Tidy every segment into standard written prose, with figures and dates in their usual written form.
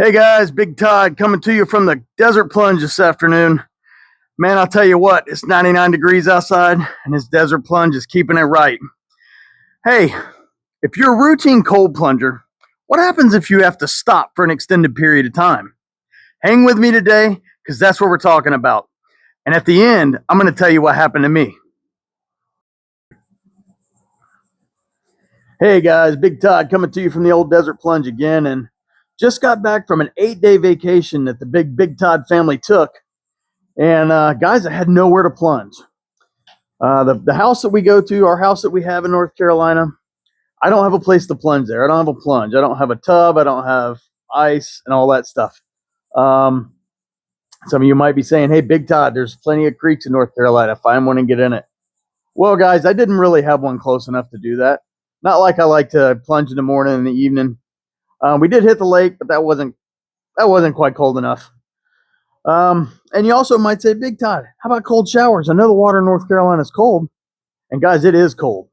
Hey guys, Big Todd coming to you from the Desert Plunge this afternoon. Man, I'll tell you what, it's 99 degrees outside and this Desert Plunge is keeping it right. Hey, if you're a routine cold plunger, what happens if you have to stop for an extended period of time? Hang with me today because that's what we're talking about. And at the end, I'm going to tell you what happened to me. Hey guys, Big Todd coming to you from the old Desert Plunge again, and just got back from an 8-day vacation that the Big Todd family took. And guys, I had nowhere to plunge. The house that we go to, our house that we have in North Carolina, I don't have a place to plunge there. I don't have a plunge. I don't have a tub. I don't have ice and all that stuff. Some of you might be saying, hey, Big Todd, there's plenty of creeks in North Carolina. Find one and get in it. Well, guys, I didn't really have one close enough to do that. Not like I like to plunge in the morning and the evening. We did hit the lake, but that wasn't quite cold enough. And you also might say, Big Todd, how about cold showers? I know the water in North Carolina is cold. And guys, it is cold.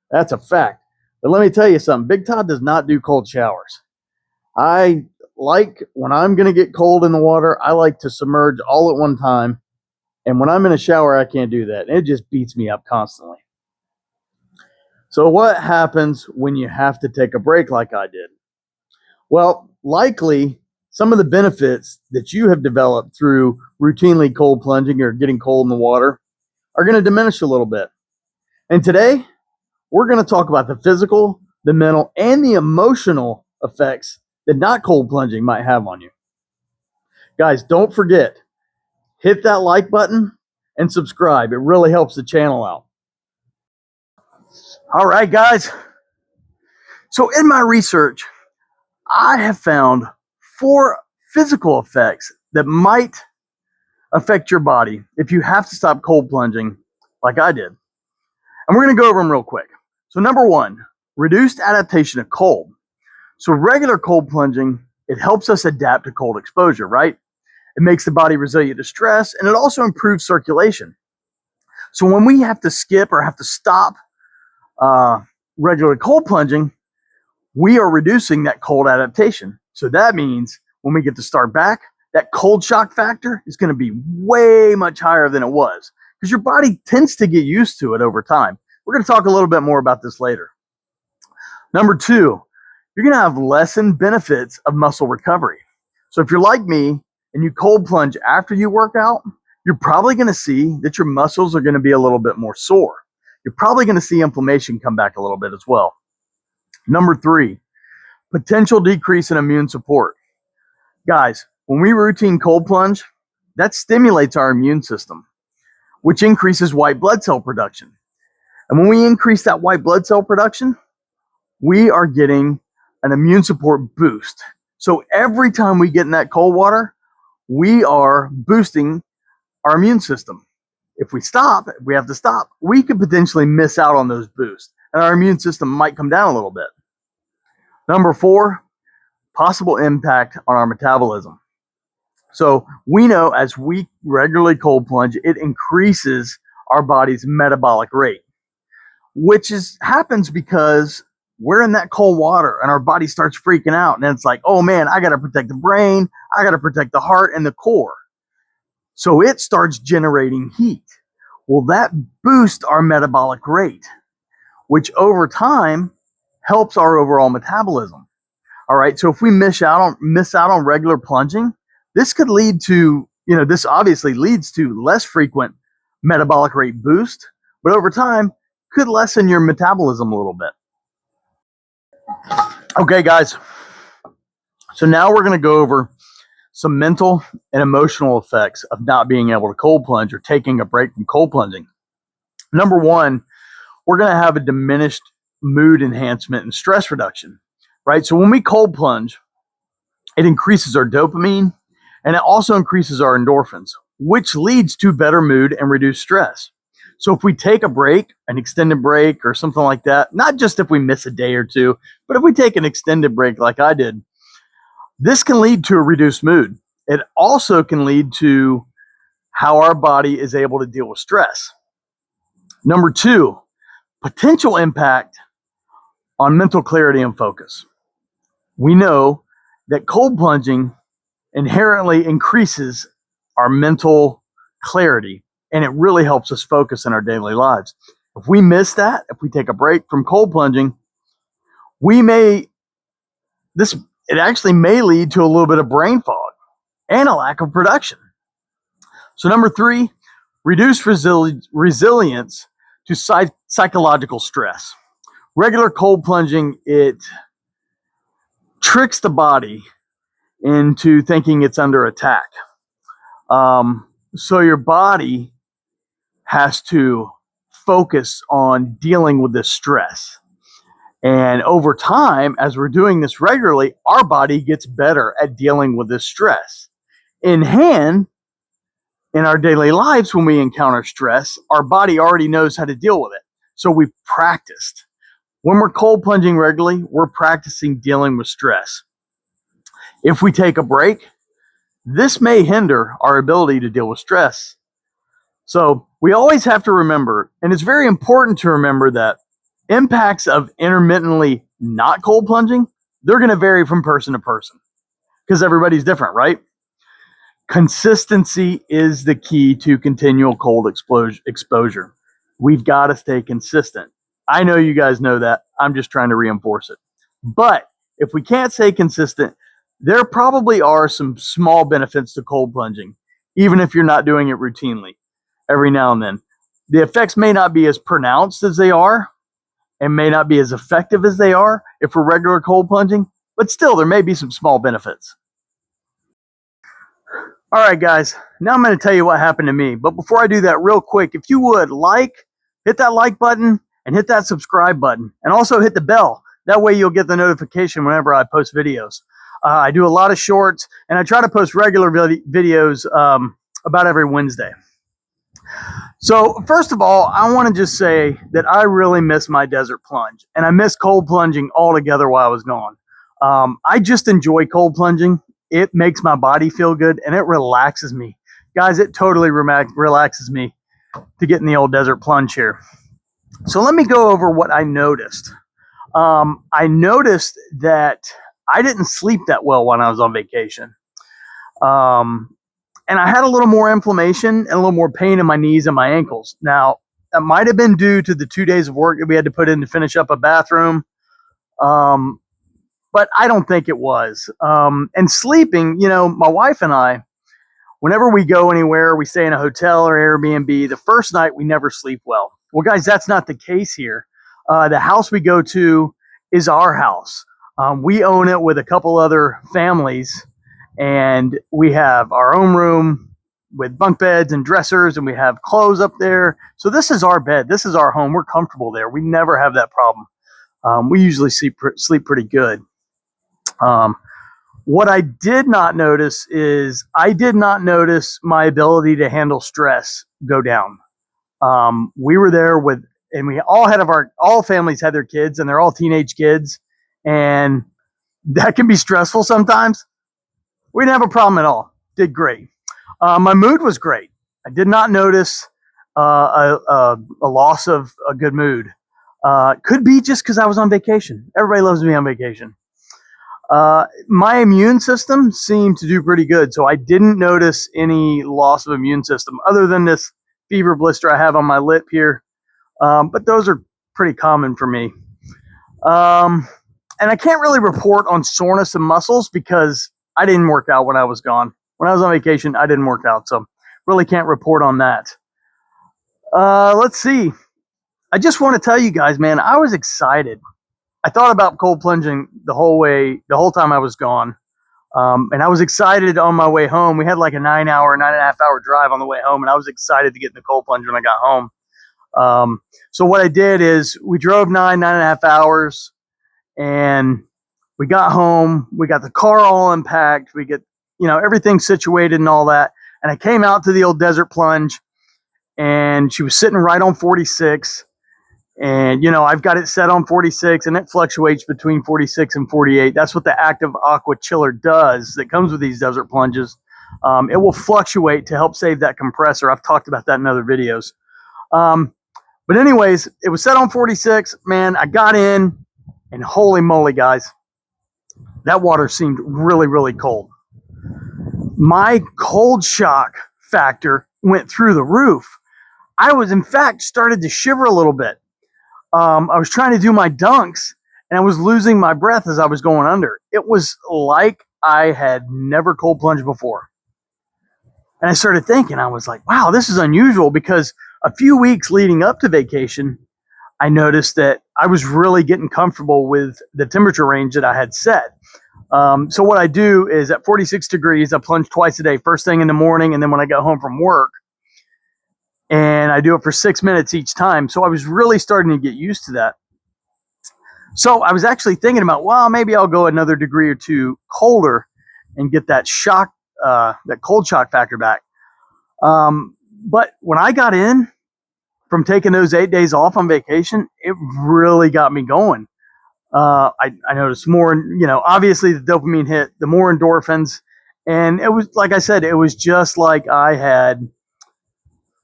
That's a fact. But let me tell you something. Big Todd does not do cold showers. I like, when I'm going to get cold in the water, I like to submerge all at one time. And when I'm in a shower, I can't do that. It just beats me up constantly. So what happens when you have to take a break like I did? Well, likely some of the benefits that you have developed through routinely cold plunging or getting cold in the water are going to diminish a little bit. And today, we're going to talk about the physical, the mental, and the emotional effects that not cold plunging might have on you. Guys, don't forget, hit that like button and subscribe. It really helps the channel out. All right, guys. So in my research, I have found 4 physical effects that might affect your body if you have to stop cold plunging like I did. And we're going to go over them real quick. So number 1, reduced adaptation to cold. So regular cold plunging, it helps us adapt to cold exposure, right? It makes the body resilient to stress, and it also improves circulation. So when we have to skip or have to stop regular cold plunging, we are reducing that cold adaptation. So that means when we get to start back, that cold shock factor is going to be way much higher than it was because your body tends to get used to it over time. We're going to talk a little bit more about this later. Number 2, you're going to have lessened benefits of muscle recovery. So if you're like me and you cold plunge after you work out, you're probably going to see that your muscles are going to be a little bit more sore. You're probably going to see inflammation come back a little bit as well. Number 3, potential decrease in immune support. Guys, when we routine cold plunge, that stimulates our immune system, which increases white blood cell production. And when we increase that white blood cell production, we are getting an immune support boost. So every time we get in that cold water, we are boosting our immune system. If we have to stop, we could potentially miss out on those boosts, and our immune system might come down a little bit. Number 4, possible impact on our metabolism. So we know as we regularly cold plunge, it increases our body's metabolic rate, which happens because we're in that cold water and our body starts freaking out. And it's like, oh man, I got to protect the brain. I got to protect the heart and the core. So it starts generating heat. Well, that boosts our metabolic rate, which over time helps our overall metabolism. All right. So if we miss out on regular plunging, this could lead to, this obviously leads to less frequent metabolic rate boost, but over time could lessen your metabolism a little bit. Okay, guys. So now we're going to go over some mental and emotional effects of not being able to cold plunge or taking a break from cold plunging. Number 1, we're going to have a diminished mood enhancement and stress reduction, right? So when we cold plunge, it increases our dopamine and it also increases our endorphins, which leads to better mood and reduced stress. So if we take a break, an extended break or something like that, not just if we miss a day or 2, but if we take an extended break like I did, this can lead to a reduced mood. It also can lead to how our body is able to deal with stress. Number 2, potential impact on mental clarity and focus. We know that cold plunging inherently increases our mental clarity, and it really helps us focus in our daily lives. If we miss that, if we take a break from cold plunging, we may, it actually may lead to a little bit of brain fog and a lack of production. So number 3, reduce resilience to psychological stress. Regular cold plunging, it tricks the body into thinking it's under attack. So your body has to focus on dealing with this stress. And over time, as we're doing this regularly, our body gets better at dealing with this stress. In our daily lives, when we encounter stress, our body already knows how to deal with it. So we've practiced. When we're cold plunging regularly, we're practicing dealing with stress. If we take a break, this may hinder our ability to deal with stress. So we always have to remember, and it's very important to remember, that impacts of intermittently not cold plunging, they're going to vary from person to person because everybody's different, right? Consistency is the key to continual cold exposure. We've got to stay consistent. I know you guys know that. I'm just trying to reinforce it. But if we can't stay consistent, there probably are some small benefits to cold plunging, even if you're not doing it routinely every now and then. The effects may not be as pronounced as they are and may not be as effective as they are if we're regular cold plunging, but still there may be some small benefits. All right, guys, now I'm going to tell you what happened to me. But before I do that, real quick, if you would hit that like button and hit that subscribe button, and also hit the bell. That way you'll get the notification whenever I post videos. I do a lot of shorts, and I try to post regular videos about every Wednesday. So first of all, I want to just say that I really miss my desert plunge, and I miss cold plunging altogether while I was gone. I just enjoy cold plunging. It makes my body feel good, and it relaxes me. Guys, it totally relaxes me to get in the old desert plunge here. So let me go over what I noticed. I noticed that I didn't sleep that well when I was on vacation. And I had a little more inflammation and a little more pain in my knees and my ankles. Now, that might have been due to the 2 days of work that we had to put in to finish up a bathroom. But I don't think it was. And sleeping, my wife and I, whenever we go anywhere, we stay in a hotel or Airbnb, the first night we never sleep well. Well, guys, that's not the case here. The house we go to is our house. We own it with a couple other families, and we have our own room with bunk beds and dressers, and we have clothes up there. So this is our bed. This is our home. We're comfortable there. We never have that problem. We usually sleep pretty good. What I did not notice is I did not notice my ability to handle stress go down. We were there and we all all families had their kids, and they're all teenage kids, and that can be stressful sometimes. We didn't have a problem at all. Did great. My mood was great. I did not notice a loss of a good mood. Could be just because I was on vacation. Everybody loves me on vacation. My immune system seemed to do pretty good, so I didn't notice any loss of immune system other than this fever blister I have on my lip here. But those are pretty common for me. And I can't really report on soreness of muscles because I didn't work out when I was gone. When I was on vacation, I didn't work out, so really can't report on that. Let's see. I just want to tell you guys, man, I was excited. I thought about cold plunging the whole time I was gone. And I was excited on my way home. We had like a 9.5 hour drive on the way home, and I was excited to get in the cold plunge when I got home. So what I did is we drove 9.5 hours, and we got home. We got the car all unpacked. We get, everything situated and all that. And I came out to the old desert plunge, and she was sitting right on 46. And, I've got it set on 46, and it fluctuates between 46 and 48. That's what the active aqua chiller does that comes with these desert plunges. It will fluctuate to help save that compressor. I've talked about that in other videos. But anyways, it was set on 46. Man, I got in, and holy moly, guys. that water seemed really, really cold. My cold shock factor went through the roof. I was, in fact, started to shiver a little bit. I was trying to do my dunks and I was losing my breath as I was going under. It was like I had never cold plunged before. And I started thinking, I was like, wow, this is unusual, because a few weeks leading up to vacation, I noticed that I was really getting comfortable with the temperature range that I had set. So what I do is at 46 degrees, I plunge twice a day, first thing in the morning, and then when I get home from work. And I do it for 6 minutes each time. So I was really starting to get used to that. So I was actually thinking about, well, maybe I'll go another degree or two colder and get that shock, that cold shock factor back. But when I got in from taking those 8 days off on vacation, it really got me going. I noticed more, obviously the dopamine hit, the more endorphins. And it was, like I said, it was just like I had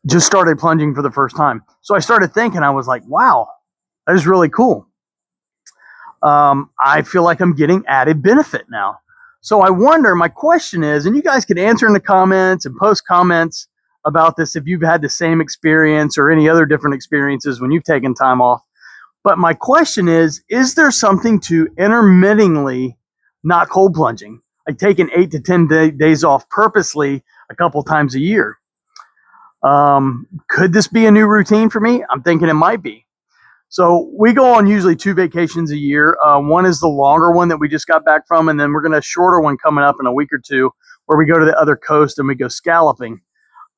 just started plunging for the first time. So I started thinking, I was like, wow, that is really cool. I feel like I'm getting added benefit now. So I wonder, my question is, and you guys can answer in the comments and post comments about this if you've had the same experience or any other different experiences when you've taken time off. But my question is there something to intermittently not cold plunging, like taking 8 to 10 days off purposely a couple times a year? Could this be a new routine for me? I'm thinking it might be. So we go on usually 2 vacations a year. One is the longer one that we just got back from, and then we're going to have a shorter one coming up in a week or two where we go to the other coast and we go scalloping.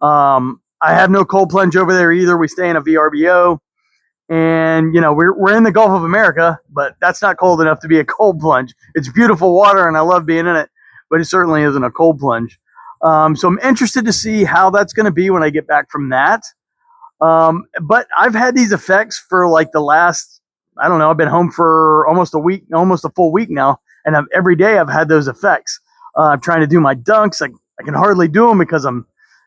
I have no cold plunge over there either. We stay in a VRBO, and we're in the Gulf of America, but that's not cold enough to be a cold plunge. It's beautiful water and I love being in it, but it certainly isn't a cold plunge. So I'm interested to see how that's going to be when I get back from that. But I've had these effects for like the last, I don't know, I've been home for almost a week, almost a full week now. And every day I've had those effects. I'm trying to do my dunks. I can hardly do them because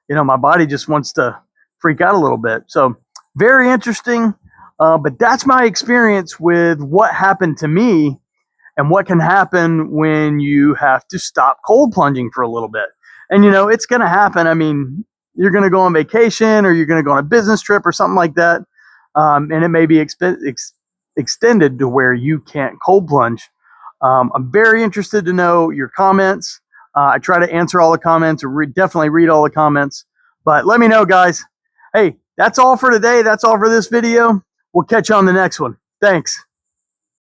my body just wants to freak out a little bit. So very interesting. But that's my experience with what happened to me and what can happen when you have to stop cold plunging for a little bit. And, it's going to happen. I mean, you're going to go on vacation or you're going to go on a business trip or something like that. And it may be extended to where you can't cold plunge. I'm very interested to know your comments. I try to answer all the comments, or definitely read all the comments. But let me know, guys. Hey, that's all for today. That's all for this video. We'll catch you on the next one. Thanks.